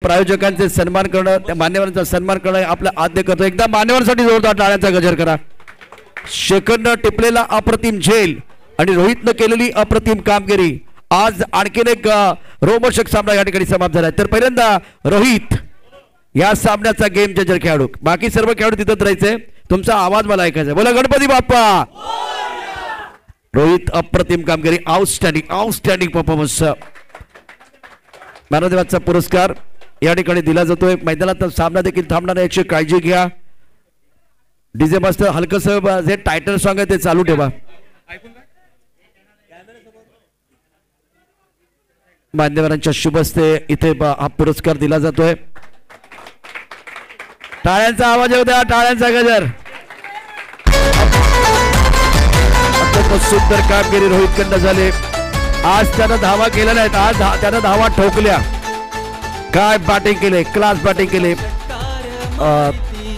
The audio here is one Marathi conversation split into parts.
प्रायोजकांचे सन्मान करणं, त्या मान्यवरांचा सन्मान करणं आपलं आद्य करतो. एकदा मान्यवरांसाठी जोरदार टाळ्यांचा गजर करा. शेखरनं टिपलेला अप्रतिम झेल आणि रोहितनं केलेली अप्रतिम कामगिरी. आज आणखीन एक रोमहर्षक सामना या ठिकाणी समाप्त झाला. तर पहिल्यांदा रोहित या सामन्याचा गेम चेंजर खेळाडू. बाकी सर्व खेळाडू तिथंच राहायचे. तुमचा आवाज मला ऐकायचा. बोला गणपती बाप्पा. रोहित अप्रतिम कामगिरी, outstanding performance. Man of the मॅचचा पुरस्कार या ठिकाणी दिला जातोय. मैदानात सामना देखील थांबणार आहे याची काळजी घ्या. डीजे मास्टर हलकसं जे टायटल सॉन्ग आहे ते चालू ठेवा. मान्यवरांच्या शुभ हस्ते इथे हा पुरस्कार दिला जातोय. टाळ्यांचा आवाज येऊ द्या, टाळ्यांचा गजर. सुंदर कामगिरी रोहित कडनं झाले. आज त्यानं धावा केल्या नाहीत, आज त्यानं धावा ठोकल्या. काय बॅटिंग केले, क्लास बॅटिंग केले.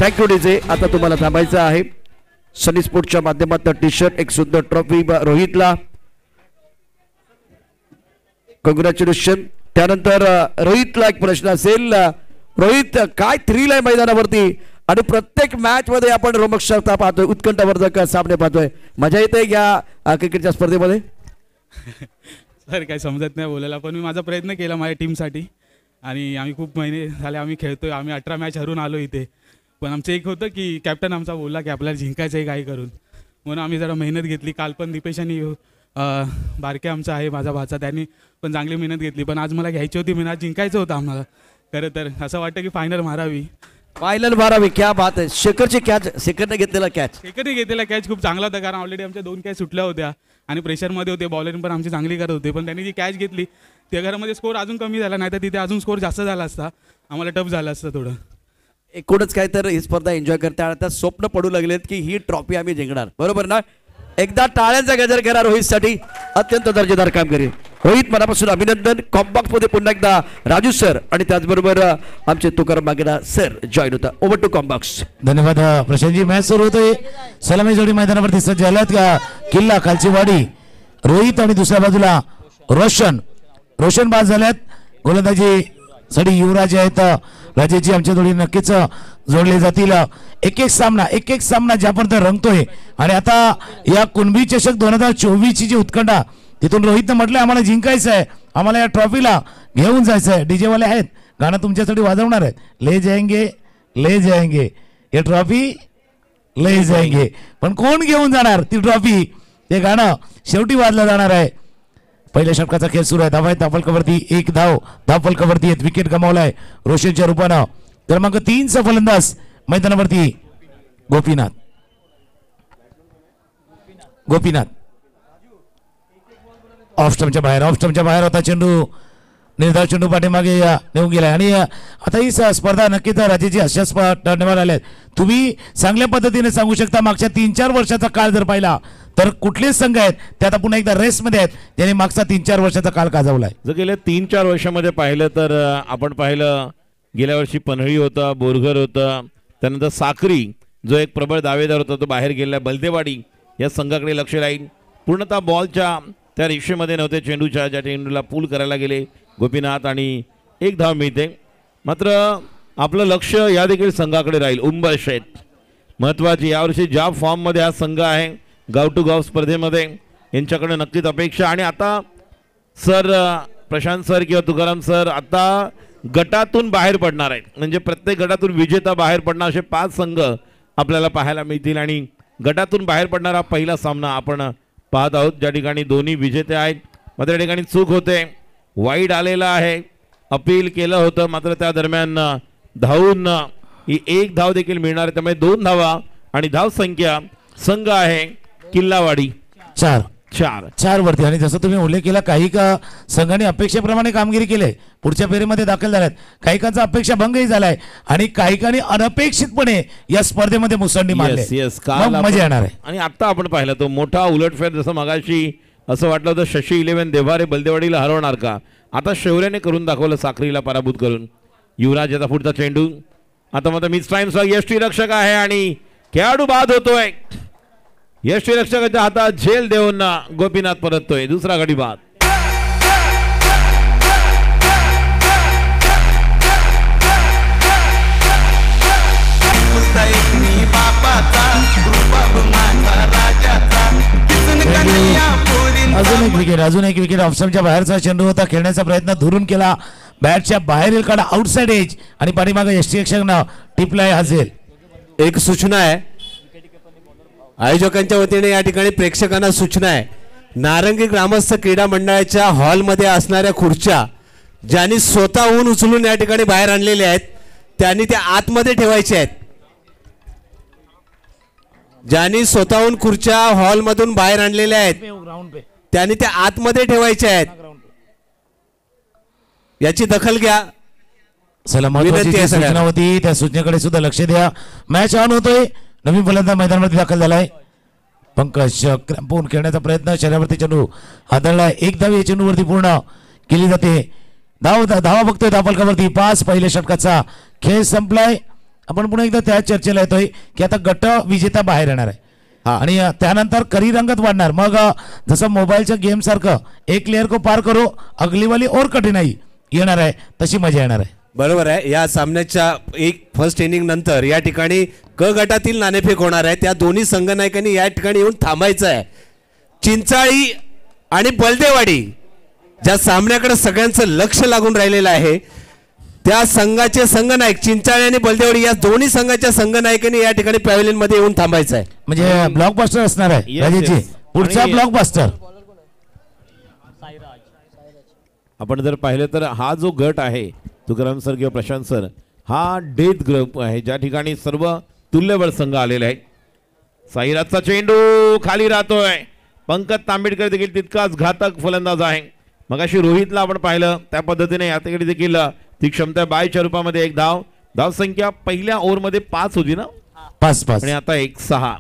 Thank you DJ. आता तुम्हाला थांबायचं आहे. सनी स्पोर्टच्या माध्यमातून टी शर्ट, एक सुंदर ट्रॉफी रोहितला. कॉंग्रॅच्युलेशन. त्यानंतर रोहितला एक प्रश्न असेल. रोहित, काय थ्रिल आहे मैदानावरती आणि प्रत्येक मॅच मध्ये आपण रोमहर्षकता पाहतोय, उत्कंठावर्धक सामने पाहतोय. मजा येते या क्रिकेटच्या स्पर्धेमध्ये? सर काही समजत नाही बोलायला, पण मी माझा प्रयत्न केला माझ्या टीमसाठी. आणि आम्ही खूप महिने झाले आम्ही खेळतोय. आम्ही 18 मॅच हरून आलो इथे. पण आमचं एक होतं की कॅप्टन आमचा बोलला की आपल्याला जिंकायचं आहे काही करून, म्हणून आम्ही जरा मेहनत घेतली. काल पण दीपेशांनी बारके आमचा आहे माझा भाचा, त्यांनी पण चांगली मेहनत घेतली. पण आज मला घ्यायची होती मेहनत, जिंकायचं होतं आम्हाला. खरं तर असं वाटतं की फायनल मारावी. फायनल मारावी. क्या बात आहे. शेखरची कॅच, शेखरने घेतलेला कॅच खूप चांगला होता. कारण ऑलरेडी आमच्या 2 कॅच सुटल्या होत्या आणि प्रेशरमध्ये होते. बॉलरिंग पण आमची चांगली करत होते. पण त्यांनी जी कॅच घेतली त्या घरामध्ये स्कोर अजून कमी झाला, नाही तर तिथे अजून स्कोर जास्त झाला असता. आम्हाला टफ झालं असतं थोडं. एकूणच काय तर ही स्पर्धा एन्जॉय करता आता स्वप्न पडू लागलेत की ही ट्रॉफी आम्ही जिंकणार. बरोबर ना? एकदा टाळ्यांचा गजर करा रोहितसाठी. अत्यंत दर्जेदार कामगिरी. रोहित, मनापासून अभिनंदन. कॉम्बॉक्स मध्ये पुन्हा एकदा राजू सर आणि त्याचबरोबर आमचे तुकाराम मागेडा सर जॉईन होता. ओव्हर टू कॉम्बॉक्स. धन्यवाद प्रशांतजी. मॅच सुरू होतोय. सलामी जोडी मैदानावरती सज्ज झाल्यात का किल्ला खालची वाडी. रोहित आणि दुसऱ्या बाजूला रोशन बाद झाल्यात. गोलंदाजी साठी युवराज आहेत. राजेची आमच्या जोडी नक्कीच जोडले जातील. एक एक सामना ज्यापर्यंत रंगतोय. आणि आता या कुणबी चषक 2024 ची जी उत्कंठा, तिथून रोहितनं म्हटलं आम्हाला जिंकायचं आहे, आम्हाला या ट्रॉफीला घेऊन जायचं आहे. डीजे वाले आहेत, गाणं तुमच्यासाठी वाजवणार आहेत. ले जाएंगे हे ट्रॉफी ले जाएंगे. पण कोण घेऊन जाणार ती ट्रॉफी, ते गाणं शेवटी वाजलं जाणार आहे. पहिल्या षटकाचा खेळ सुरू आहे. धावा आहे धावफलकावरती 1 धाव. धावफलकावरती एक विकेट गमावलाय रोशनच्या रूपानं. क्रमांक 3 चा फलंदाज मैदानावरती गोपीनाथ. ऑफ स्टंपच्या बाहेर होता चेंडू. निर्धाव चेंडू पाठीमागे नेऊन गेलाय. आणि आता ही स्पर्धा नक्कीच राजेची अशा टर्नवर आल्यात. तुम्ही चांगल्या पद्धतीने सांगू शकता मागच्या 3-4 वर्षाचा काळ जर पाहिला तर कुठलेच संघ आहेत ते आता पुन्हा एकदा रेसमध्ये आहेत ज्यांनी मागचा 3-4 वर्षाचा काळ गाजवलाय. जर गेल्या 3-4 वर्षामध्ये पाहिलं तर आपण पाहिलं गेल्या वर्षी पन्हळी होता, बोरघर होता, त्यानंतर साक्री जो एक प्रबळ दावेदार होता तो बाहेर गेला. बलदेवाडी या संघाकडे लक्ष राहील. पूर्णतः बॉलच्या त्या रेषेमध्ये नव्हते चेंडूच्या, ज्या चेंडूला पूल करायला गेले गोपीनाथ आणि 1 धाव मिळते. मात्र आपलं लक्ष या देखील संघाकडे राहील. उंबर शेठ महत्त्वाची यावर्षी ज्या फॉर्ममध्ये हा संघ आहे गाव टू गाव स्पर्धेमध्ये, यांच्याकडे नक्कीच अपेक्षा. आणि आता सर प्रशांत सर किंवा तुकाराम सर आता गटातून बाहेर पडणार आहेत. म्हणजे प्रत्येक गटातून विजेता बाहेर पडणार असे 5 संघ आपल्याला पाहायला मिळतील. आणि गटातून बाहेर पडणारा पहिला सामना आपण पाहत आहोत, ज्या ठिकाणी दोन्ही विजेते आहेत. मात्र या ठिकाणी चूक होते. वाईड आलेला आहे, अपील केलं होतं, मात्र त्या दरम्यान धावून ही 1 धाव देखील मिळणार आहे. त्यामुळे 2 धावा आणि धाव संख्या संघ आहे किल्लावाडी 4 वरती. आणि जसं तुम्ही उल्लेख केला, काही का संघाने अपेक्षेप्रमाणे कामगिरी केली, पुढच्या फेरीमध्ये दाखल झाल्यात. काहीकांचा अपेक्षा भंगही झालाय आणि काहीकांनी अनपेक्षितपणे या स्पर्धेमध्ये मुसंडी मारली. मजा येणार आहे. आणि आता आपण पाहिलं तो मोठा उलटफेर, जसं मगाशी असं वाटलं होतं शशी 11 देवारे बलदेवाडीला हरवणार का, आता शौर्याने करून दाखवलं साखरीला पराभूत करून. युवराज याचा पुढचा चेंडू. आता मात्र मिस टाइम यष्टी रक्षक आहे आणि खेळाडू बाद होतोय. यष्टी रक्षकाच्या हातात झेल देऊन गोपीनाथ परततोय. दुसरा गडी बाद. विकेट, अजून एक विकेट. ऑफस्टंपच्या बाहेरचा चेंडू होता, खेळण्याचा प्रयत्न दुरून केला, बॅटच्या बाहेरील काढा आउटसाइड एज आणि पाठीमागे यष्टीरक्षकनं टिपलाय हाजेल. एक सूचना आहे आयोजकांच्या वतीने, या ठिकाणी प्रेक्षकांना सूचना आहे. नारंगी ग्रामस्थ क्रीडा मंडळाच्या हॉलमध्ये असणाऱ्या खुर्च्या ज्यांनी स्वतःहून उचलून या ठिकाणी बाहेर आणलेल्या आहेत त्यांनी त्या आतमध्ये ठेवायच्या आहेत. ज्यांनी स्वतःहून खुर्च्या हॉलमधून बाहेर आणलेल्या आहेत त्यांनी त्या आतमध्ये ठेवायच्या आहेत. याची दखल घ्या. चला, महत्त्वाची जी सूचना होती त्या सूचनेकडे सुद्धा लक्ष द्या. मॅच ऑन होतोय. नवीन फलंदाज मैदानावरती दाखल झालाय. पंकज क्रॅम्पून खेळण्याचा प्रयत्न, शरीरावरती चेंडू हाताळलाय. एक धाव या चेंडूवरती पूर्ण केली जाते. धावा बघतोय धावफलकावरती. 5 पहिल्या षटकाचा खेळ संपलाय. आपण पुन्हा एकदा त्या चर्चेला येतोय की आता गट विजेता बाहेर येणार आहे आणि त्यानंतर करी रंगत वाढणार. मग जसं मोबाईलच्या गेम सारखं एक लेअर को पार करो अगली वाली और कठीणाई येणार आहे, तशी मजा येणार आहे. बरोबर आहे. या सामन्याच्या एक फर्स्ट इनिंग नंतर या ठिकाणी क गटातील नाणेफेक होणार आहे. त्या दोन्ही संघनायकांनी या ठिकाणी येऊन थांबायचं आहे. चिंचाळी आणि बलदेवाडी ज्या सामन्याकडे सगळ्यांचं लक्ष लागून राहिलेलं आहे त्या संघाचे संघनायक चिंचाळी आणि बलदेवाडी या दोन्ही संघाच्या संघनायकांनी या ठिकाणी पॅव्हलियन मध्ये येऊन थांबायचं आहे. म्हणजे ब्लॉकबस्टर असणार आहे राजेशजी, पुढचा ब्लॉकबस्टर. आपण जर पाहिलं तर हा जो गट आहे तुकाराम सर किंवा प्रशांत सर, हा डेथ ग्रुप आहे ज्या ठिकाणी सर्व तुल्यबळ संघ आलेले आहेत. साईराजचा चेंडू खाली राहतोय. पंकज तांबेडकर देखील तितकाच घातक फलंदाज आहे. मगाशी रोहितला आपण पाहिलं त्या पद्धतीने याकडे देखील ती क्षमता बायच्या रूपामध्ये एक धाव संख्या पहिल्या ओव्हरमध्ये 5 होती ना, 5 आणि आता 1-6.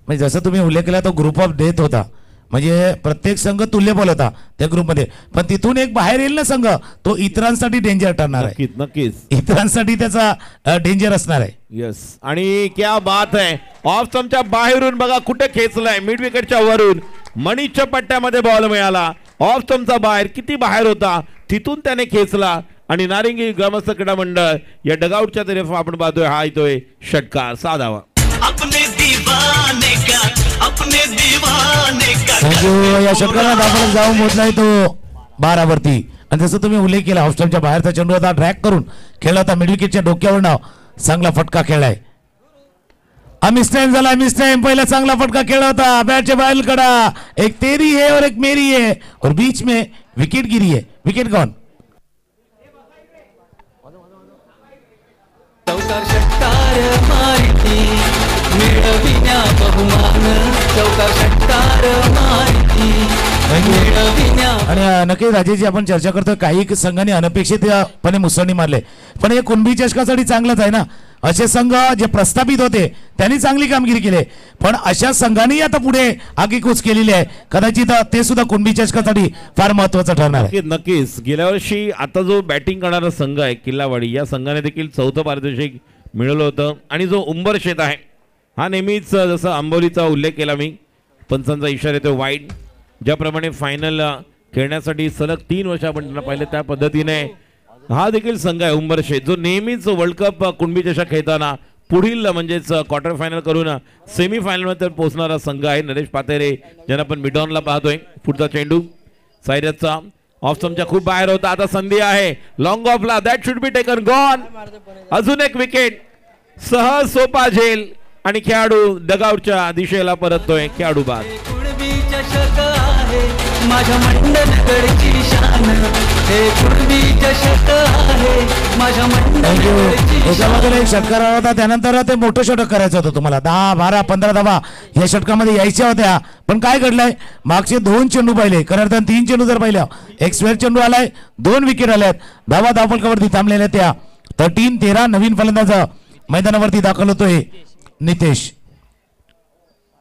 म्हणजे जसं तुम्ही उल्लेख केला तो ग्रुप ऑफ डेथ होता. म्हणजे प्रत्येक संघ तुल्यबळ होता त्या ग्रुपमध्ये, पण तिथून एक बाहेर येईल ना संघ, तो इतरांसाठी डेंजर ठरणार आहे. नक्कीच इतरांसाठी त्याचा डेंजर असणार आहे. यस. आणि क्या बात आहे, ऑफ स्टंपच्या बाहेरून बघा कुठे खेचलाय, मिड विकेटच्या वरून मणीच्या पट्ट्यामध्ये बॉल मिळाला. ऑफ स्टंपचा बाहेर किती बाहेर होता तिथून त्याने खेचला आणि नारिंगी ग्रामस्थ क्रीडा मंडळ या डगआउटच्या तरफ आपण पाहतोय हा येतोय षटकार. 6 धावा. या षटकाला दाखल जाऊन मोजलाय तो 12 वरती. आणि जसं तुम्ही उल्लेख केला ऑफस्टंपच्या बाहेरचा चेंडू होता, ट्रॅक करून खेळला होता, मिड विकेटच्या डोक्यावर चांगला फटका खेळलाय. मिस टाइम झाला, मिस टाइम. पहिला चांगला फटका खेळला होता, बॅटच्या बाहेर कडा. एक तेरी है और एक मेरी है और बीच में विकेट गिरी है. Wicket gone. चौकार षटकार माहिती मिळविण्या बहुमान, चौकार षटकार माहिती मिळविण्या. आणि नक्की राजेशजी आपण चर्चा करतोय काही संघांनी अनपेक्षितपणे मुसळणी मारले, पण हे कुणबी चषकासाठी चांगलंच आहे ना. असे संघ जे प्रस्थापित होते त्यांनी चांगली कामगिरी केली, पण अशा संघांनी आता पुढे आगीकूच केलेली आहे. कदाचित ते सुद्धा कुणबी चषकासाठी फार महत्वाचं ठरणार आहे. नक्कीच. गेल्या वर्षी आता जो बॅटिंग करणारा संघ आहे किल्लावाडी, या संघाने देखील 4थं पारितोषिक मिळवलं होतं. आणि जो उंबरशेत आहे हा नेहमीच, जसं आंबोलीचा उल्लेख केला मी, पंचांचा इशारा येतो वाईड. ज्याप्रमाणे फायनल खेळण्यासाठी सलग 3 वर्ष आपण त्यांना पाहिलं त्या पद्धतीने हा देखील संघ आहे उंबरशेत, जो नेहमीच वर्ल्ड कप कुणबी चषक खेळताना पुढील म्हणजेच क्वार्टर फायनल करून सेमी फायनलमध्ये पोहोचणारा संघ आहे. नरेश पातेरे ज्यांना आपण मिडॉनला पाहतोय. पुढचा चेंडू सायरसचा ऑफ स्टंपच्या खूप बाहेर होता. आता संधी आहे लॉंग ऑफला, that should be taken gone. अजून एक विकेट, सहज सोपा झेल आणि खेळाडू डगआउटच्या दिशेला परततोय. खेळाडू बाद. कुणबी चषक आहे माझ्या मंडलकडची शान, हे कुणबी चषक आहे माझ्या मंडलकडची त्याच्यामध्ये एक षटकार आला होता, त्यानंतर ते मोठं षटक करायचं होतं तुम्हाला. 10, 12, 15 धावा या षटकामध्ये यायच्या होत्या, पण काय घडलंय, मागचे 2 चेंडू पाहिले, खरं अर्थानं 3 चेंडू जर पाहिलं, एक स्क्वेअर चेंडू आलाय, 2 विकेट आल्यात, धावफलकावरती थांबलेल्या त्या. 13 नवीन फलंदाज मैदानावरती दाखल होतोय नितेश.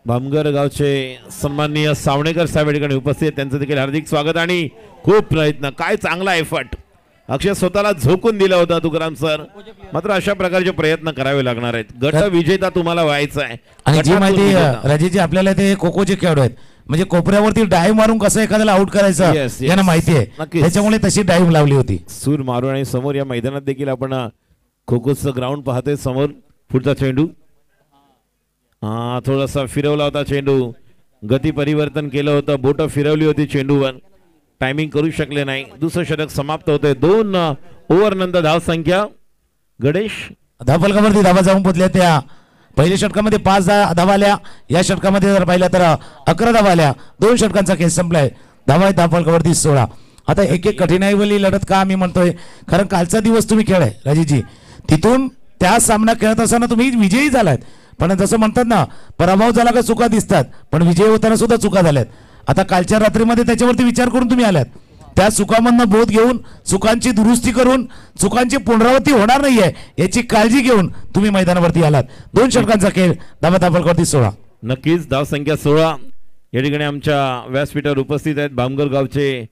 भामगर गावचे सन्माननीय सावणेकर साहेब ठिकाणी उपस्थित, त्यांचं देखील हार्दिक स्वागत आणि खूप प्रयत्न. काय चांगला एफर्ट, अक्षय स्वतःला झोकून दिला होता तुकाराम सर. मात्र अशा प्रकारचे प्रयत्न करावे लागणार आहेत. गट विजेता तुम्हाला व्हायचं आहे. आणि जी माहिती राजेशजी आपल्याला ते खोखोचे खेळाडू आहेत, म्हणजे कोपऱ्यावरती डाईव्ह मारून कसं एखाद्याला आउट करायचं यांना माहिती आहे, त्याच्यामुळे तशी डाईव्ह लावली होती. सूर मारून. आणि समोर या मैदानात देखील आपण खो खोचं ग्राउंड पाहतोय. समोर पुढचा चेंडू थोडासा फिरवला होता चेंडू, गती परिवर्तन केलं होतं, बोटं फिरवली होती चेंडूवर, टायमिंग करू शकले नाही. दुसरं षटक समाप्त होते. 2 ओव्हर नंतर धाव संख्या गणेश धावफलकावरती धावा जाऊन पोचल्या. त्या पहिल्या षटकामध्ये 5 धावा आल्या, या षटकामध्ये जर पाहिलं तर 11 धावा आल्या. 2 षटकांचा खेळ संपलाय. धावा आहेत धावफलकावरती 16. आता एक कठीणाईवरली लढत का आम्ही म्हणतोय, कारण कालचा दिवस तुम्ही खेळाय राजेशजी, तिथून त्या सामना खेळत असताना तुम्ही विजयी झालात. पण जसं म्हणतात ना, पराभव झाला का चुका दिसतात, पण विजय होताना सुद्धा चुका झाल्यात. आता कालच्या रात्रीमध्ये त्याच्यावरती विचार करून तुम्ही आलात. त्या चुकांमधनं बोध घेऊन, चुकांची दुरुस्ती करून, चुकांची पुनरावृत्ती होणार नाहीये याची काळजी घेऊन तुम्ही मैदानावरती आलात. 2 षटकांचा खेळ. धावा धावफलकावरती 16. नक्कीच धाव संख्या 16. या ठिकाणी आमच्या व्यासपीठावर उपस्थित आहेत भामगर गावचे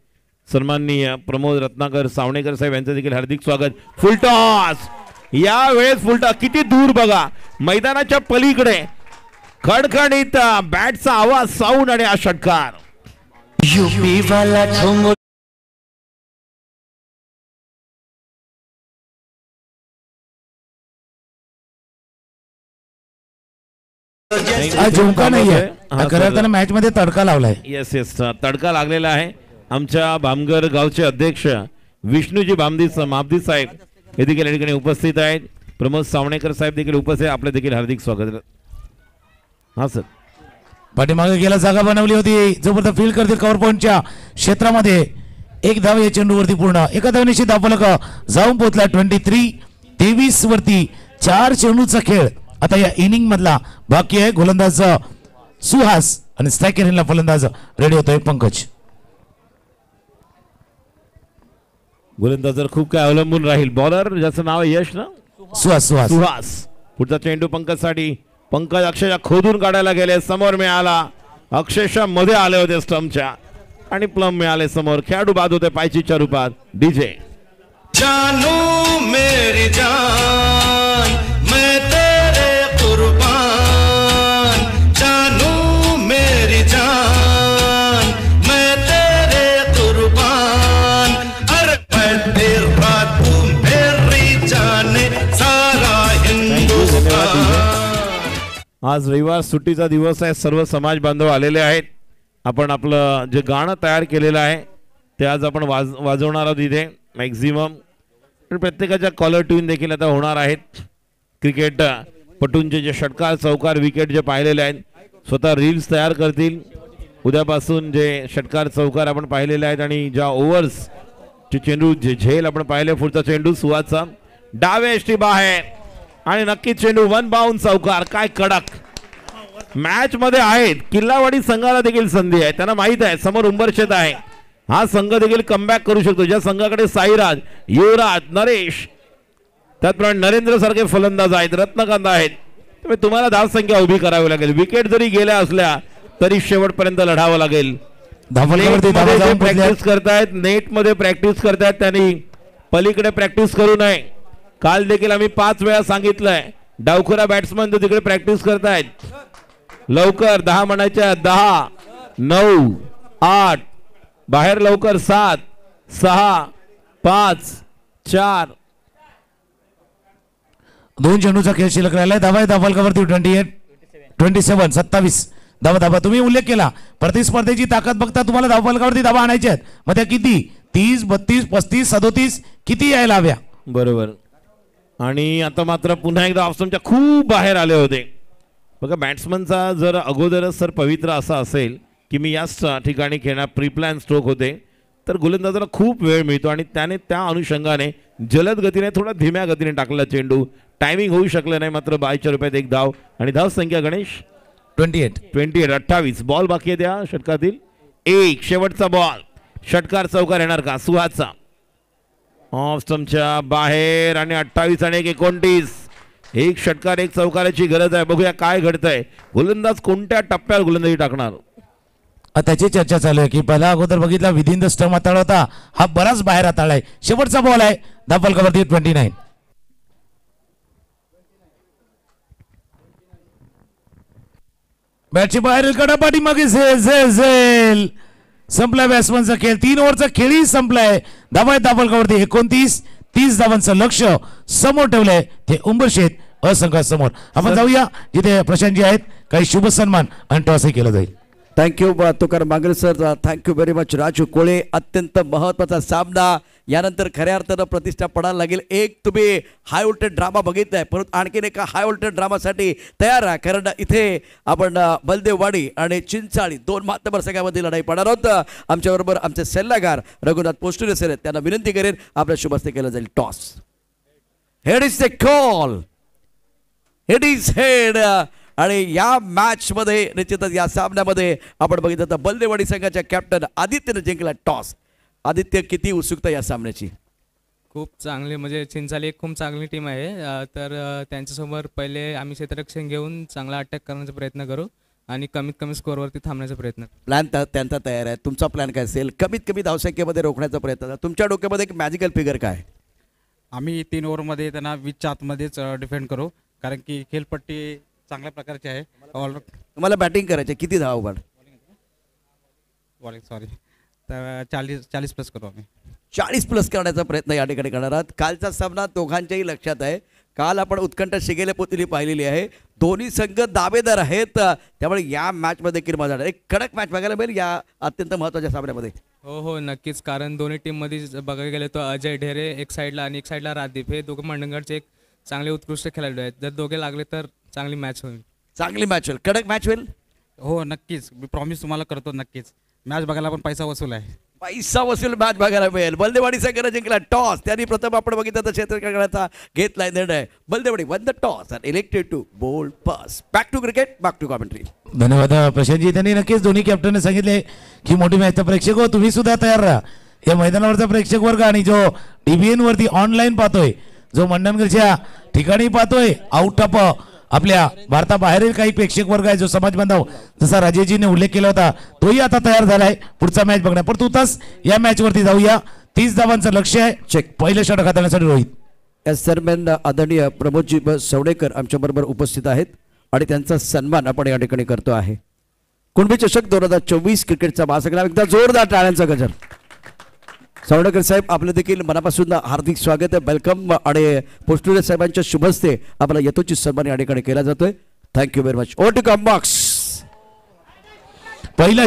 सन्माननीय प्रमोद रत्नाकर सावणेकर साहेब, यांचं देखील हार्दिक स्वागत. फुलटॉस या वेळेस फुलटॉस किती दूर बघा, मैदानाच्या पलीकडे खडखडीत बॅटचा आवाज, साऊंड आणि हा षटकार. यूपी वाला ठोंगो झुमका नाहीये, खरं तर मॅच मध्ये तडका लावलाय. येस येस, तडका लागलेला आहे. आमच्या भामगर गावचे अध्यक्ष विष्णूजी माबदी साहेब हे देखील या ठिकाणी उपस्थित आहेत. प्रमोद सावणेकर साहेब देखील उपस्थित, आपले देखील हार्दिक स्वागत. हा सर, पाठीमागे गेला जागा बनवली होती, जोपर्यंत फील्ड करतील कव्हर पॉईंटच्या क्षेत्रामध्ये. 1 धाव या चेंडूवरती पूर्ण. एका धावनेशी धावफलक जाऊन पोहोचला. 23 वरती 4 चेंडूचा खेळ आता या इनिंग मधला बाकी आहे. गोलंदाज सुहास आणि स्ट्रायकर फलंदाज रेडी होतोय पंकज. गोलंदाजवर खूप काय अवलंबून राहील. बॉलर ज्याचं नाव आहे यश ना, सुहास. पुढचा चेंडू पंकज साठी. पंकज अक्षरशः खोदून काढायला गेले, समोर मिळाला, अक्षरशः मध्ये आले होते स्टंपच्या आणि प्लम मिळाले समोर. खेळाडू बाद होते पायचीच्या रूपात. डीजे जानू मेरी जान मैं तेरे कुर्बान, जानू मेरी जान मैं तेरे कुर्बान, अरे मैं तेरा तू मेरी जान सारा हिंदुस्तान. आज रविवार सुट्टीचा दिवस आहे, सर्व समाज बांधव आलेले आहेत. आपण आपलं जे गाणं तयार केलेलं आहे ते आज आपण वाजवणार आहोत इथे मॅक्झिमम. प्रत्येकाच्या कॉलर ट्यून देखील आता होणार आहेत. क्रिकेट पटूंचे जे षटकार चौकार विकेट जे पाहिलेले आहेत स्वतः रील्स तयार करतील. उद्यापासून जे षटकार चौकार आपण पाहिलेले आहेत आणि ज्या ओव्हर्स चे चेंडू जे झेल आपण पाहिले, पुढचा चेंडू सुवाचा डावे एष्टी बाहेर आणि नक्कीच चेंडू 1 बाउंड चौकार. काय कडक मॅच मध्ये आहेत. किल्लावाडी संघाला देखील संधी आहे, त्यांना माहित आहे समोर उंबरशेत आहे, हा संघ देखील कमबॅक करू शकतो. ज्या संघाकडे साईराज, युवराज, नरेश, त्याचप्रमाणे नरेंद्र सारखे फलंदाज आहेत, रत्नकांत आहेत, त्यामुळे तुम्हाला धाव संख्या उभी करावी लागेल. विकेट जरी गेल्या असल्या तरी शेवटपर्यंत लढावं लागेल. प्रॅक्टिस करतायत, नेट मध्ये प्रॅक्टिस करतायत, त्यांनी पलीकडे प्रॅक्टिस करू नये. काल देखील आम्ही 5 वेळा सांगितलंय. डावखुरा बॅट्समन तर तिकडे प्रॅक्टिस करतायत. लवकर 10 म्हणायच्या. 10, 9, 8 बाहेर लवकर. 7, 6, 5, 4. 2 चेंडूचा खेळ शिल्लक राहिलाय. धावा धावफलकावरती 27 धावा. तुम्ही उल्लेख केला प्रतिस्पर्धेची ताकद बघता तुम्हाला धावफलकावरती धावा आणायच्या आहेत. मग त्या किती? 30, 32, 35, 37 किती यायला हव्या? बरोबर. आणि आता मात्र पुन्हा एकदा ऑफस्टंपच्या खूप बाहेर आले होते बघा. बॅट्समनचा जर अगोदरच सर पवित्र असा असेल की मी याच ठिकाणी खेळणार, प्री प्लॅन स्ट्रोक होते, तर गोलंदाजाला खूप वेळ मिळतो आणि त्याने त्या अनुषंगाने जलद गतीने थोडा धीम्या गतीने टाकलेला चेंडू. टायमिंग होऊ शकलं नाही, मात्र 22 रुपयात 1 धाव. आणि धाव संख्या गणेश 28. बॉल बाकी आहे त्या षटकातील. 1 शेवटचा बॉल. षटकार चौकार येणार का? सुहाचा ऑफ स्टंपच्या बाहेर आणि 28 आणि 29. 1 षटकार 1 चौकाराची गरज आहे. बघूया काय घडतंय. गोलंदाज कोणत्या टप्प्यावर गोलंदाजी टाकणार त्याची चर्चा चालू आहे की पहिला अगोदर बघितला विदिन द स्टंप हाताळला होता, हा बराच बाहेर हाताळलाय. शेवटचा बॉल आहे धावफलकावरती 29. बॅटची बाहेर कडापाटी मागे झेल. संपला बॅट्समनचा खेळ. 3 ओव्हरचा खेळही संपलाय. धावा धावफलकावरती 29. 30 धावांचं लक्ष समोर ठेवलंय ते उंबरशेत असंघासमोर. आपण जाऊया जिथे प्रशांतजी आहेत. काही शुभ सन्मान आणि टॉसही केलं जाईल. Thank you Tukaram Mangre sir, thank you very much Raju Kole. अत्यंत महत्वाचा सामना, यानंतर खऱ्या अर्थानं प्रतिष्ठा पडायला लागेल. एक तुम्ही हाय व्होल्टेज ड्रामा बघितलाय, परंतु आणखीन एका हाय व्होल्टेज ड्रामासाठी तयार आहे, कारण इथे आपण बलदेववाडी आणि चिंचाळी दोन मातबर संघामध्ये लढाई पडणार आहोत. आमच्याबरोबर आमचे सल्लागार रघुनाथ पोस्टुरे सर आहेत, त्यांना विनंती करेन आपल्या शुभस्ते केलं जाईल. Toss, head is the call, head is head. आणि या मॅच मध्ये निश्चितच या सामन्यामध्ये आपण बघितलं तर बलदेववाडी संघाच्या कॅप्टन आदित्यने जिंकला टॉस. आदित्य, किती उत्सुकता या सामन्याची? खूप चांगली, म्हणजे चिंचाली एक खूप चांगली टीम आहे. तर त्यांच्यासमोर पहिले आम्ही क्षेत्ररक्षण घेऊन चांगला अटॅक करण्याचा प्रयत्न करू आणि कमीत कमी स्कोअरवरती थांबण्याचा प्रयत्न. प्लॅन त्यांचा तयार आहे, तुमचा प्लॅन काय असेल? कमीत कमी धावसंख्येमध्ये रोखण्याचा प्रयत्न. तुमच्या डोक्यामध्ये एक मॅजिकल फिगर काय? आम्ही 3 ओव्हरमध्ये त्यांना 20च्या आतमध्येच डिफेंड करू, कारण की खेळपट्टी चांगल्या प्रकारची आहे. तुम्हाला बॅटिंग करायची, किती धावा उभार? सॉरी, तर 40 प्लस करू आम्ही. 40 प्लस करण्याचा प्रयत्न या ठिकाणी करणार आहात. कालचा सामना दोघांच्याही लक्षात आहे. काल आपण उत्कंठ शिगेले पोतली पाहिलेली आहे. दोन्ही संघ दावेदार आहेत, त्यामुळे या मॅचमध्ये देखील मजा येणार. एक कडक मॅच बघायला मिळेल या अत्यंत महत्त्वाच्या सामन्यामध्ये. हो हो नक्कीच, कारण दोन्ही टीममध्ये बघायला गेले तर अजय ढेरे एक साईडला आणि एक साईडला राजदीप, हे दोघं मंडणगडचे एक चांगले उत्कृष्ट खेळाडू आहेत. जर दोघे लागले तर चांगली मॅच होईल. चांगली मॅच होईल, कडक मॅच होईल. हो नक्कीच, मी प्रॉमिस तुम्हाला करतो. नक्कीच मॅच बघायला पण पैसा वसूल आहे. पैसा वसूल मॅच बघायला मिळेल. बलदेवाडी संघाने जिंकला टॉस. त्यांनी प्रथम आपण बघितलं तर क्षेत्ररक्षणाचा घेतलाय निर्णय. Baldevadi won the toss and elected to bowl first. Back to cricket, back to commentary. धन्यवाद प्रशांतजी. त्यांनी नक्कीच दोन्ही कॅप्टनने सांगितले की मोठी मॅचचा प्रेक्षक हो, तुम्ही सुद्धा तयार राहा. या मैदानावरचा प्रेक्षक वर्ग आणि जो TVN वरती ऑनलाईन पाहतोय, जो मंडणगडच्या ठिकाणी पाहतोय, आउट ऑफ आपल्या भारताबाहेरील काही प्रेक्षक वर्ग आहे, जो समाज बांधव जसा राजेशजीने उल्लेख केला होता, तोही आता तयार झालाय पुढचा मॅच बघण्या. पण तू तास या मॅच वरती जाऊया. 30 धावांचं लक्ष्य आहे. चेक पहिलं षटक हाताळण्यासाठी रोहित. एस दरम्यान आदरणीय प्रमोदजी सवडेकर आमच्या बरोबर उपस्थित आहेत आणि त्यांचा सन्मान आपण या ठिकाणी करतो आहे. कुणबी चषक 2024 क्रिकेटचा महासंग्राम, एकदा जोरदार टाळ्यांचा गजर. सवडेकर साहेब, आपलं देखील मनापासून हार्दिक स्वागत आहे, वेलकम. आणि पोस्टुरे साहेबांच्या शुभस्ते आपला यथोचित सन्मान या ठिकाणी केला जातोय. Thank you very much. Over to comm box. पहिला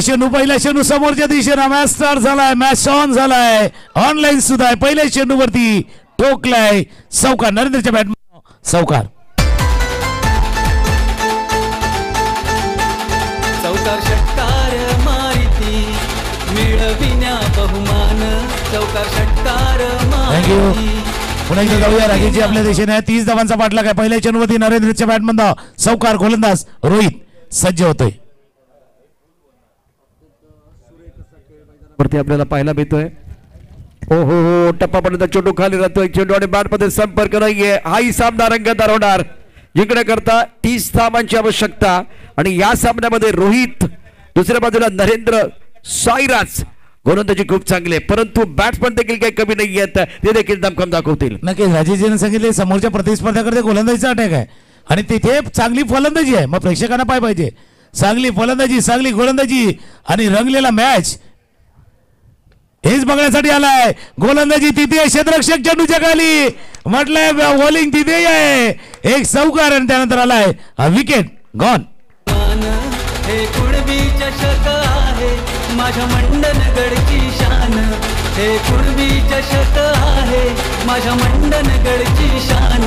शेनू समोरच्या दिशेनं मॅच स्टार्ट झालाय. मॅच ऑन झालाय, ऑनलाईन सुद्धा आहे. पहिल्या शेनू वरती टोकलाय सौकार. नरेंद्रच्या बॅट सौकार. चौकार षटकार मारिती मिळविण्या बहुमान. चौकार षटकार थँक्यू. पुन्हा एकदा जाऊया. राजेशजी आपल्या दिशेने 30 धावांचा पाठलाग आहे. पहिल्या चेंडूवरती नरेंद्रच्या बॅटमधून सौकार. गोलंदाज रोहित सज्ज होतोय. वरती आपल्याला पाहायला मिळतोय. हो हो हो, टप्पापर्यंत चेंडू खाली राहतोय. चेंडू आणि बॅट मध्ये संपर्क नाहीये. हाही सामना रंगतदार होणार. जिंकण्याकरता 30 धावांची आवश्यकता आणि या सामन्यामध्ये रोहित, दुसऱ्या बाजूला नरेंद्र, साईराज. गोलंदाजी खूप चांगले, परंतु बॅट्समन देखील काही कमी नाही आहेत, ते देखील दमखम दाखवतील. नक्कीच राजेशजीने सांगितले समोरच्या प्रतिस्पर्ध्याकडे गोलंदाजीचा अटॅक आहे आणि तिथे चांगली फलंदाजी आहे. मग प्रेक्षकांना पाय पाहिजे, चांगली फलंदाजी, चांगली गोलंदाजी आणि रंगलेला मॅच हेच बघण्यासाठी आलाय. गोलंदाजी तिथे, क्षेत्ररक्षक चेंडूच्या खाली, म्हटलंय बॉलिंग तिथे आहे. एक सौकार आणि त्यानंतर आलाय विकेट गॉन. हे कुणबी चषक आहे माझ्या मंडणगडची शान. हे कुणबी चषक आहे माझ्या मंडणगडची शान.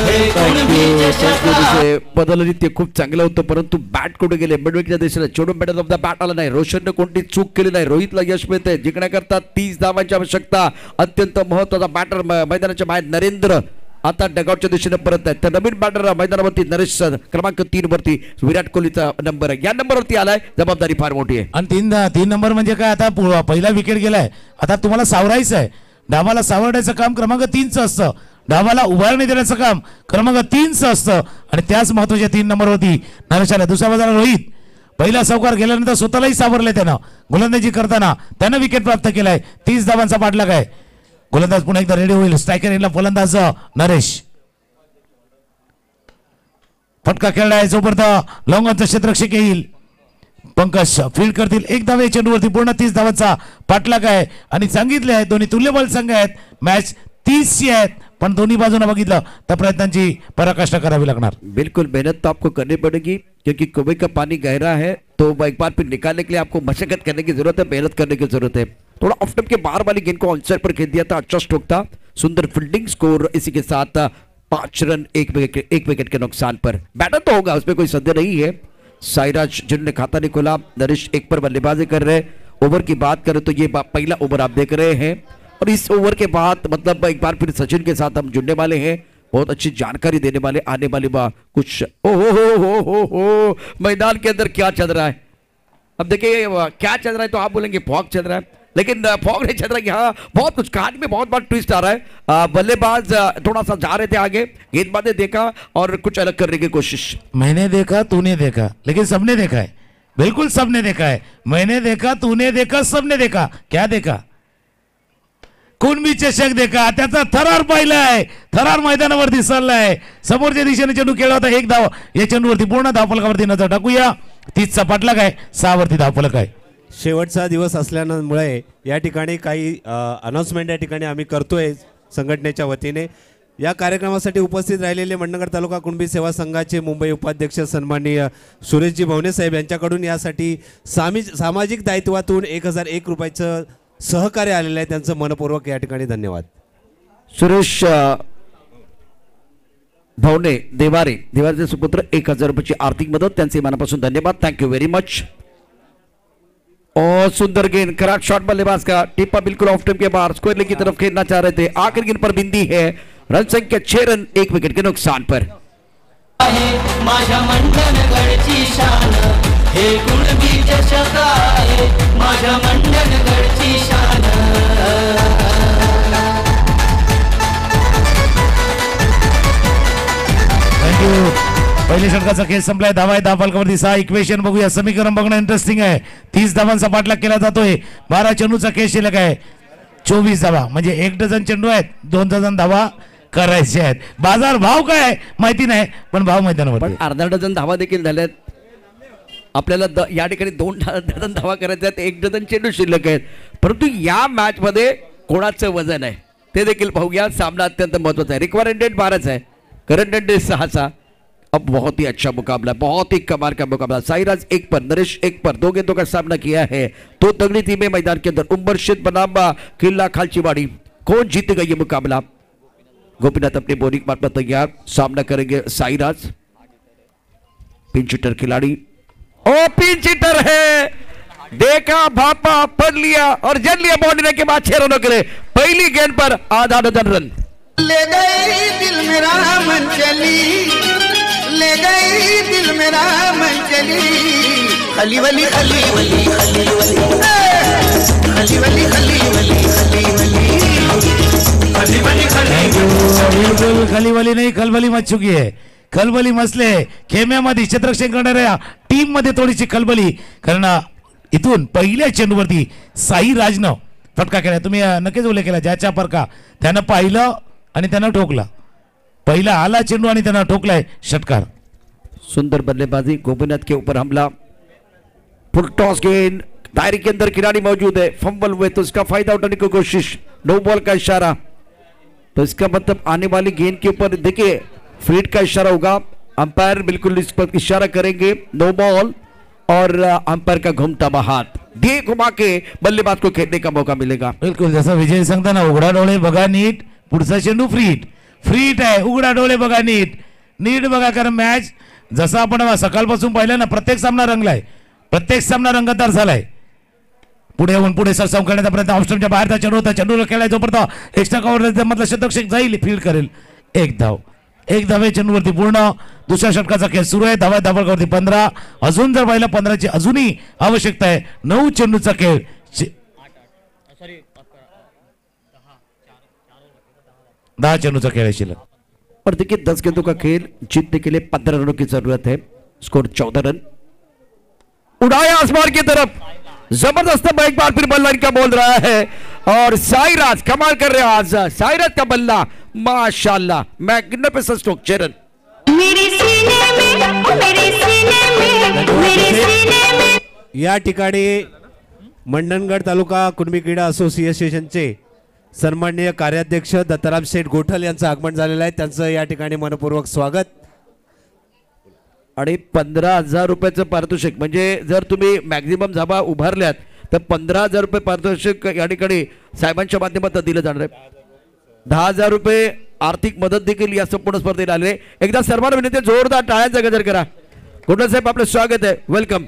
हे कुणबी चषक बदलली ते खूप चांगलं होतं, परंतु बॅट कुठे गेले? मिडविकेटच्या दिशेने चेंडू बॅटर ऑफ द बॅट आला नाही. रोशनने कोणती चूक केली नाही. रोहितला यश मिळते. जिंकण्याकरता 30 धावांची आवश्यकता. अत्यंत महत्वाचा बॅटर मैदानाच्या बाहेर नरेंद्र आता डगआउटच्या दिशेने परत आहे. तर नवीन बॅटर मैदानावरती नरेश क्रमांक 3 वरती विराट कोहलीचा नंबर आहे. या नंबरवरती आलाय. जबाबदारी फार मोठी आहे. आणि 3 नंबर म्हणजे काय, आता पहिला विकेट गेलाय, आता तुम्हाला सावरायचं आहे. डावाला सावरण्याचं काम क्रमांक 3चं असतं. डावाला उभारणी देण्याचं काम क्रमांक 3चं असतं आणि त्याच महत्वाच्या 3 नंबरवरती नरेश आला. दुसऱ्या बाजूला रोहित पहिला सौकार गेल्यानंतर स्वतःलाही सावरले. त्यानं गोलंदाजी करताना त्यानं विकेट प्राप्त केलाय. 30 धावांचा पाठलाग आहे. गोलंदाज पुन्हा एकदा रेडी होईल. स्ट्रायकर येईल फलंदाज नरेश. फटका खेळलाय जोपर्यंत लॉंगॉनचं क्षेत्ररक्षक येईल. पंकज फील्ड करतील. एक धावे चेंडूवरती पूर्ण 30 धावांचा पाठलाग आहे आणि सांगितले आहे दोन्ही तुल्यबळ संघ आहेत. मॅच 30ची आहेत. पण दोन्ही बाजूने बघितलं तर प्रयत्नांची पराकाष्ठा करावी लागणार. बिल्कुल मेहनत तो आपको करनी पड़ेगी क्योंकि कुएं का पानी गहरा है तो एक बार फिर निकालने के लिए आपको मशक्कत करने की जरूरत है, मेहनत करने की जरूरत है. थोड़ा ऑफ स्टंप के बाहर वाली गेंद को ऑनसाइड पर खेल दिया था, अच्छा स्ट्रोक था, सुंदर फील्डिंग. स्कोर इसी के साथ 5 रन 1 विकेट के नुकसान पर. बैटर तो होगा उसमें कोई संदेह नहीं है. साईराज जिन्होंने खाता नहीं खोला, नरेश 1 पर बल्लेबाजी कर रहे. ओवर की बात करें तो ये पहला ओवर आप देख रहे हैं और इस ओवर के बाद मतलब एक बार फिर सचिन के साथ हम जुड़ने वाले हैं. बहुत अच्छी जानकारी देने वाले आने वाले कुछ. ओ हो मैदान के अंदर क्या चल रहा है. अब देखिए क्या चल रहा है तो आप बोलेंगे फॉग चल रहा है, लेकिन फॉग नहीं चल रहा है. यहाँ बहुत कुछ कहानी में बहुत बार ट्विस्ट आ रहा है. बल्लेबाज थोड़ा सा जा रहे थे आगे, गेंदबाज ने देखा और कुछ अलग करने की कोशिश. मैंने देखा तूने देखा, लेकिन सबने देखा है, बिल्कुल सबने देखा है. मैंने देखा तूने देखा सबने देखा. क्या देखा? कुणबी चषक देखा, त्याचा थरार पाहिलाय, थरार मैदानावर दिसलाय. समोरच्या दिशेने चेंडू खेळला होता. 1 धाव या चेंडूवरती पूर्ण धावफलकावरती नजर टाकूया. 30 सपाटला काय 6 वरती धावफलक आहे. शेवटचा दिवस असल्यामुळे या ठिकाणी काही अनाउन्समेंट या ठिकाणी आम्ही करतोय संघटनेच्या वतीने. या कार्यक्रमासाठी उपस्थित राहिलेले मंडणगड तालुका कुणबी सेवा संघाचे मुंबई उपाध्यक्ष सन्माननीय सुरेशजी भवने साहेब यांच्याकडून यासाठी सामाजिक दायित्वातून 1001 रुपयाचं सहकार्य आलेलं आहे. त्यांचं मनपूर्वक या ठिकाणी धन्यवाद. सुरेश भवने देवारेचे सुपुत्र 1000 रुपयाची आर्थिक मदत, त्यांचे मनापासून धन्यवाद. Thank you very much. और सुंदर गेंद, खराब शॉट बल्लेबाज का, टिप्पा बिल्कुल ऑफ स्टंप के बाहर स्क्वायर की तरफ खेलना चाह रहे थे. आखिर गेंद पर बिंदी है. रन संख्या 6 रन 1 विकेट के नुकसान पर. माझ्या मंडणगडची शान हे कुणबी चषक आहे. माझ्या मंडणगडची शान. थँक्यू. पहिल्या षटकाचा खेळ संपलाय. धावा आहे धावफलकावरती 6. इक्वेशन बघूया, समीकरण बघणं इंटरेस्टिंग आहे. 30 धावांचा पाठलाग केला जातोय. 12 चेंडूचा खेळ शिल्लक आहे. 24 धावा म्हणजे 1 डझन चेंडू आहेत, 2 डझन धावा करायचे आहेत. बाजार भाव काय माहिती नाही, पण भाव मैदानावर. पण अर्धा डझन धावा देखील झाल्यात. आपल्याला या ठिकाणी 2 डझन धावा करायच्या आहेत, 1 डझन चेंडू शिल्लक आहेत. परंतु या मॅच मध्ये कोणाचं वजन आहे ते देखील पाहूया. सामना अत्यंत महत्वाचा है. रिक्वायर्ड रेट 12 है, करंट रेट 6. अब बहुत ही अच्छा मुकाबला, बहुत ही कमाल का मुकाबला. साईराज 1 पर, नरेश 1 पर, 2 गेंदों का सामना किया है. तो तगड़ी टीमें मैदान के अंदर. उमरशेद बनाम किला खालचीवाड़ी, कौन जीतेगा ये मुकाबला? गोपीनाथ अपने बॉलिंग मार्ग पर तैयार, सामना करेंगे साईराज. पिंच हिटर खिलाड़ी, ओ पिंच हिटर है, देखा भापा पढ़ लिया और जन लिया बाउंड्री के बाद 6 रनों के लिए. पहली गेंद पर आधा डजन रन. ले गई दिल मेरा मन चली, ले गई दिल मेरा मन चली. खली वली खली वली खली वली खली वली खली वली खली वली खली वली खली. बिलकुल खलीवली नाही, खलबली मच चुकी आहे. खलबली मसले खेम्यामध्ये क्षेत्ररक्षण करणाऱ्या टीम मध्ये थोडीशी खलबली, कारण इथून पहिल्या चेंडूवरती साईराजनं फटका केला. तुम्ही नक्कीच उल्लेख केला, ज्याच्या परका त्यानं पाहिलं आणि त्यानं ठोकला. पहिला आला चेंडू आणि त्यानं ठोकलाय. षटकार. सुंदर बल्लेबाजी, गोपीनाथ के ऊपर हमला, फुल टॉस गेंद, दायरे के अंदर खिलाड़ी मौजूद है, फंबल हुए तो इसका फायदा उठाने की कोशिश. नो बॉल का इशारा, तो इसका मतलब आने वाली गेंद के ऊपर देखिए फील्ड का इशारा होगा. अंपायर बिल्कुल इस पर इशारा करेंगे, नो बॉल, और अंपायर का घूमता हुआ हाथ दे घुमा के बल्लेबाज को खेलने का मौका मिलेगा. बिलकुल जसं विजय सांगताना, उघडा डोळे बघा नीट, पुढचा चेंडू फ्रीट फ्रीट आहे. उघडा डोळे बघा नीट नीट बघा, कारण मॅच जसं आपण सकाळपासून पाहिलं ना, प्रत्येक सामना रंगलाय, प्रत्येक सामना रंगतदार झालाय. पुढे येऊन पुढे सरसाव करण्याचा प्रयत्न, ऑप्शनच्या बाहेरचा चेंडू होता, चेंडूला खेळायचा जोपर्यंत एक्स्ट्रा कव्हर मधला शतक जाईल, फील्ड करेल. 1 धाव, 1 धावे चेंडूवरती पूर्ण. दुसऱ्या षटकाचा खेळ सुरू आहे. धावा धावफलकावरती 15. अजून जर पाहिलं 15ची अजूनही आवश्यकता आहे. 9 चेंडूचा खेळ, 10 चेंडूचा खेळ शिल्लक. और देखिए 10 गेंदों का खेल जीतने के लिए 15 रनों की जरूरत है. Score 14 run. उड़ाया आसमान की तरफ, जबरदस्त एक बार फिर बल्ला इनका बोल रहा है और साईराज कमाल कर रहे हैं आज. साईराज का बल्ला माशाल्लाह, मैग्निफिसेंट स्ट्रोक. 6 रन. या ठिकाणी मंडणगड तालुका कुणबी क्रीडा असोसिएशनचे सन्माननीय कार्याध्यक्ष दत्ताराम शेठ गोठल यांचं आगमन झालेलं आहे, त्यांचं या ठिकाणी मनपूर्वक स्वागत. आणि 15,000 रुपयाचं पारितोषिक, म्हणजे जर तुम्ही मॅक्झिमम धाबा उभारल्यात तर 15,000 रुपये पारितोषिक या ठिकाणी साहेबांच्या माध्यमातून दिलं जाणार आहे. 10,000 रुपये आर्थिक मदत देखील या संपूर्ण स्पर्धेला आले. एकदा सर्वांना विनंती, जोरदार टाळ्यांचा गजर करा. गोठल साहेब आपलं स्वागत आहे, वेलकम.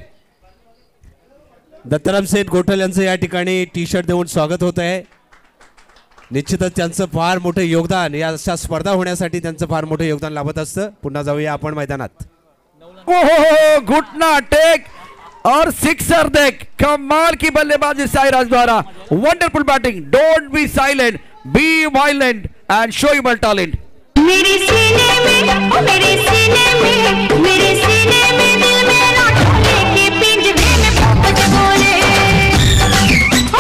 दत्ताराम शेठ गोठल यांचं या ठिकाणी टी शर्ट देऊन स्वागत होत आहे. निश्चितच त्यांचं फार मोठं योगदान, या अशा स्पर्धा होण्यासाठी त्यांचं फार मोठं योगदान लाभत असतं. पुन्हा जाऊया आपण मैदानात. घुटना टेक और सिक्सर देख, कमाल की बल्लेबाजी साइराज द्वारा. Wonderful batting, don't be silent, be violent and show your talent. मेरे सीने में, मेरे सीने में, मेरे सीने में दिल मेरा ढोले के पिंजरे में पोपट बोले.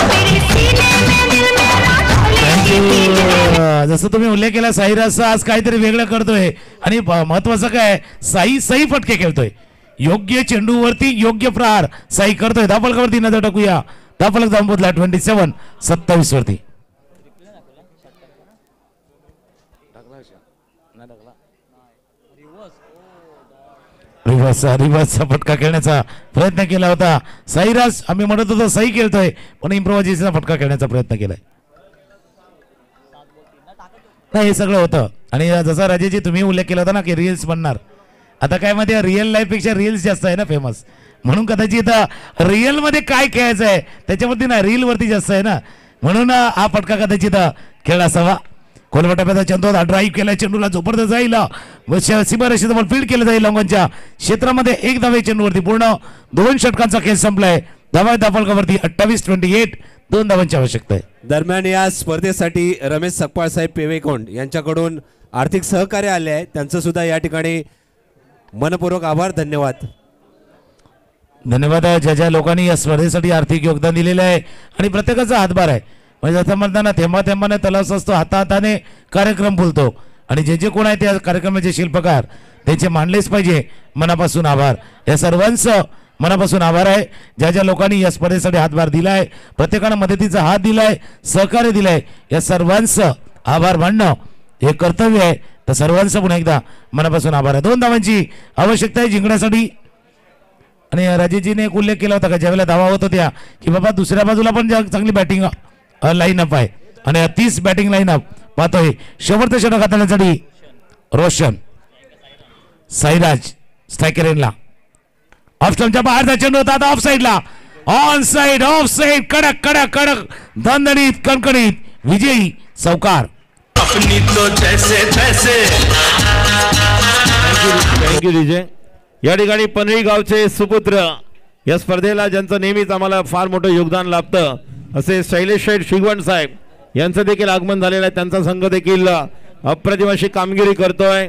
मेरे सीने में दिल मेरा ढोले के पिंजरे. जसं तुम्ही उल्लेख केला, साईराज आज काहीतरी वेगळं करतोय आणि महत्वाचं काय, साई सही फटके खेळतोय. योग्य चेंडूवरती योग्य प्रहार साई करतोय. धाफलकावरती नजर टाकूया. धाफलक दांबोदला 27-27 वरती. रिव्हर्सचा फटका खेळण्याचा प्रयत्न केला होता साईराज. आम्ही म्हणत होतो सही खेळतोय, पण इम्प्रोव्हायझेशनचा फटका खेळण्याचा प्रयत्न केलाय. नाही, हे सगळं होतं. आणि जसा राजेजी तुम्ही उल्लेख केला होता ना की रील्स बनणार, आता काय मध्ये रिअल लाईफ पेक्षा रील्स जास्त आहे ना फेमस, म्हणून कदाचित रिअल मध्ये काय खेळायचं आहे त्याच्यावरती ना रील वरती जास्त आहे ना, म्हणून हा फटका कदाचित खेळ असावा. कोलवटाप्याचा चेंडू ड्राईव्ह केला, चेंडूला जबरदस्त जाईल, सीमारेषेजवळ फील्ड केलं जाईल लॉंगॉनच्या क्षेत्रामध्ये. एक धावे चेंडूवरती पूर्ण 2 षटकांचा खेळ संपलाय. धावा दाफलकावरती 28-28, 2 धावांची आवश्यकता आहे. दरम्यान या स्पर्धेसाठी रमेश सकपाळ साहेब पेवेकोंड यांच्याकडून आर्थिक सहकार्य आले आहे, त्यांचं सुद्धा या ठिकाणी मनपूर्वक आभार, धन्यवाद. धन्यवाद ज्या लोकांनी या स्पर्धेसाठी आर्थिक योगदान दिलेलं आहे आणि प्रत्येकाचा हातभार आहे. म्हणजे असं म्हणताना थेंबा थेंबाने तलास असतो, हाताहाताने कार्यक्रम फुलतो. आणि जे कोण आहे त्या कार्यक्रमाचे शिल्पकार त्यांचे मानलेच पाहिजे. मनापासून आभार, या सर्वांचं मनापासून आभार आहे. ज्या लोकांनी या स्पर्धेसाठी हातभार दिलाय, प्रत्येकानं मदतीचा हात दिलाय, सहकार्य दिलाय, या सर्वांचं आभार मानणं हे कर्तव्य आहे. तर सर्वांचं पुन्हा एकदा मनापासून आभार आहे. 2 धावांची आवश्यकता आहे जिंकण्यासाठी. आणि राजेजीने एक उल्लेख केला होता का ज्यावेळेला धावा होत होत्या की बाबा दुसऱ्या बाजूला पण चांगली बॅटिंग लाईनअप आहे आणि 30 बॅटिंग लाईनअप पाहतोय. शेवटचं षटक हाताळण्यासाठी रोशन, साईराज स्ट्रायकर एंडला. ऑफ स्टंपच्या बाहेरचा चेंडू होता, आता ऑफ साईडला, ऑन साईड, ऑफ साईड, कडक कडक कडक, दणदणीत कणकणीत विजयी चौकार. अपनी तो जैसे तैसे. Thank you DJ. या ठिकाणी पनळी गावचे सुपुत्र, या स्पर्धेला ज्यांचं नेहमीच आम्हाला फार मोठं योगदान लाभतं असे शैलेश शेठ शिगवण साहेब यांचं देखील आगमन झालेलं आहे. त्यांचा संघ देखील अप्रतिम अशी कामगिरी करतोय.